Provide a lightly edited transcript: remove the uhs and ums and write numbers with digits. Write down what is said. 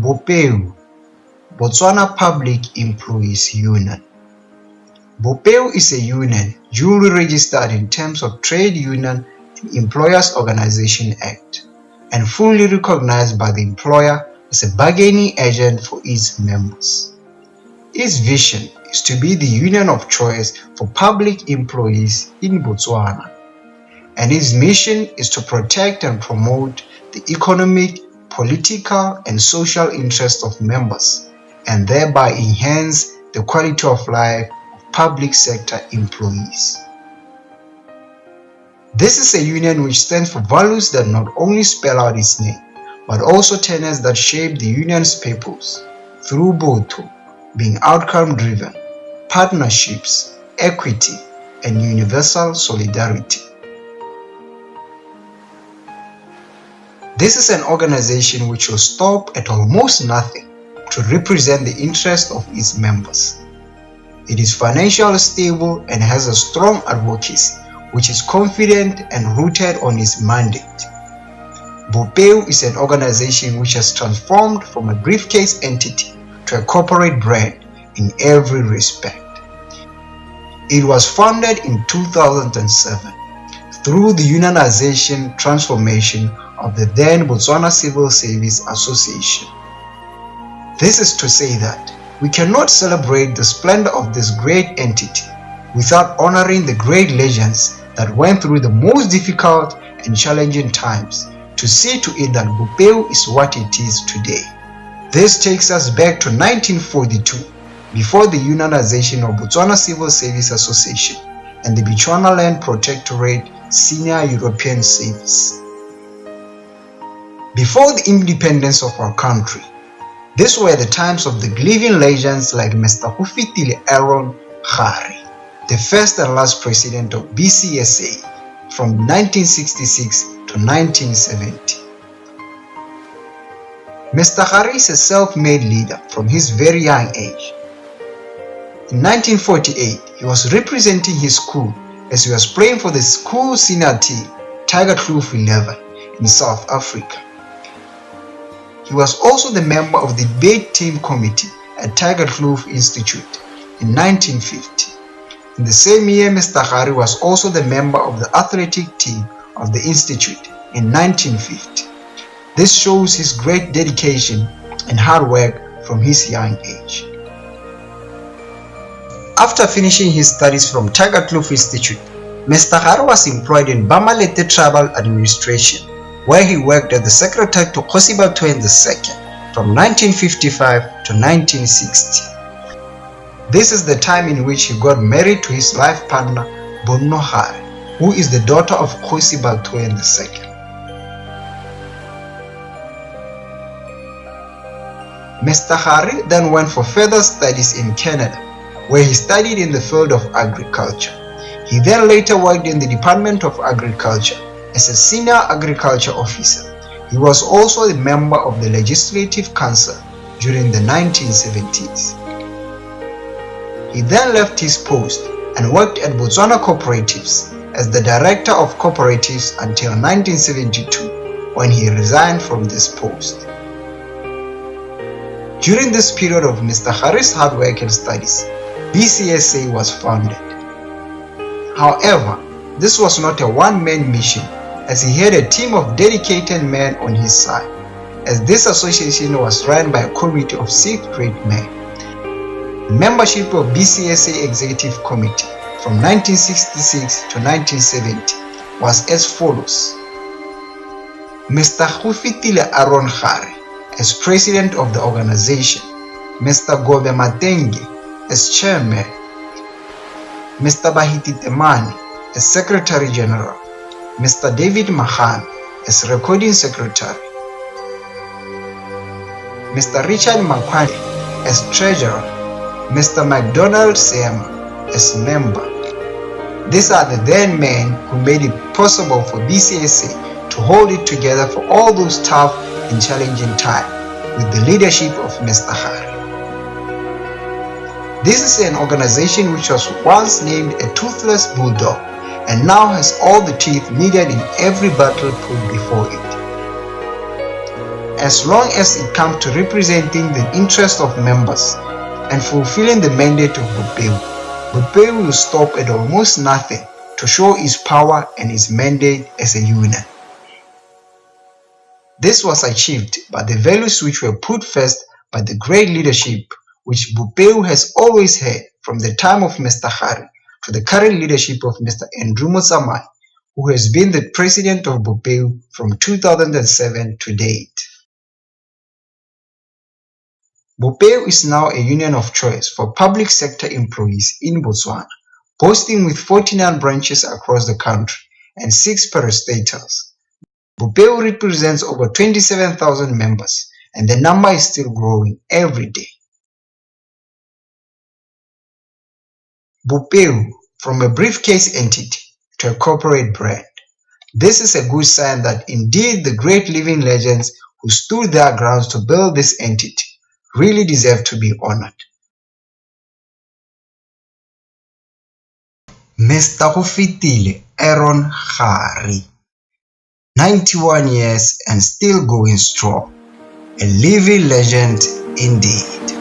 BOPEU, Botswana Public Employees Union. BOPEU is a union duly registered in terms of Trade Union and Employers Organization Act and fully recognized by the employer as a bargaining agent for its members. Its vision is to be the union of choice for public employees in Botswana, and its mission is to protect and promote the economic, political, and social interests of members, and thereby enhance the quality of life of public sector employees. This is a union which stands for values that not only spell out its name, but also tenets that shape the union's purpose through both being outcome-driven, partnerships, equity, and universal solidarity. This is an organization which will stop at almost nothing to represent the interests of its members. It is financially stable and has a strong advocacy which is confident and rooted on its mandate. BOPEU is an organization which has transformed from a briefcase entity to a corporate brand in every respect. It was founded in 2007 through the unionization transformation of the then Botswana Civil Service Association. This is to say that we cannot celebrate the splendor of this great entity without honoring the great legends that went through the most difficult and challenging times to see to it that BOPEU is what it is today. This takes us back to 1942, before the unionization of Botswana Civil Service Association and the Bechuanaland Protectorate Senior European Service. Before the independence of our country, these were the times of the living legends like Mr. Hufitile Aaron Khari, the first and last president of BCSA from 1966 to 1970. Mr. Khari is a self-made leader from his very young age. In 1948, he was representing his school as he was playing for the school senior team, Tiger Kloof 11, in South Africa. He was also the member of the debate team committee at Tiger Kloof Institute in 1950. In the same year, Mr. Khari was also the member of the athletic team of the institute in 1950. This shows his great dedication and hard work from his young age. After finishing his studies from Tiger Kloof Institute, Mr. Khari was employed in Bamalete Tribal Administration, where he worked as the secretary to Kgosi Bathoen II from 1955 to 1960. This is the time in which he got married to his life partner, Bonno Khari, who is the daughter of Kgosi Bathoen II. Mr. Khari then went for further studies in Canada, where he studied in the field of agriculture. He then later worked in the Department of Agriculture as a senior agriculture officer. He was also a member of the Legislative Council during the 1970s. He then left his post and worked at Botswana Cooperatives as the Director of Cooperatives until 1972, when he resigned from this post. During this period of Mr. Khari's hard work and studies, BCSA was founded. However, this was not a one-man mission, as he had a team of dedicated men on his side, as this association was run by a committee of 6th grade men. Membership of BCSA Executive Committee from 1966 to 1970 was as follows: Mr. Hufitile Aaron Khari as President of the organization, Mr. Gobe Matenge as Chairman, Mr. Bahiti Temane as Secretary General, Mr. David Mahan as Recording Secretary, Mr. Richard Makwani as Treasurer, Mr. McDonald Sema as Member. These are the then men who made it possible for BCSA to hold it together for all those tough and challenging times with the leadership of Mr. Khari. This is an organization which was once named a toothless bulldog and now has all the teeth needed in every battle put before it. as long as it comes to representing the interest of members and fulfilling the mandate of Bopeu will stop at almost nothing to show its power and its mandate as a union. This was achieved by the values which were put first by the great leadership which Bopeu has always had from the time of Mr. Hari to the current leadership of Mr. Andrew Motsamai, who has been the president of Bopeu from 2007 to date. Bopeu is now a union of choice for public sector employees in Botswana, boasting with 49 branches across the country and 6 parastatals. Bopeu represents over 27,000 members, and the number is still growing every day. Bopeu, from a briefcase entity to a corporate brand. This is a good sign that indeed the great living legends who stood their grounds to build this entity really deserve to be honored. Mr. Hofitile Aaron Hari, 91 years and still going strong, a living legend indeed.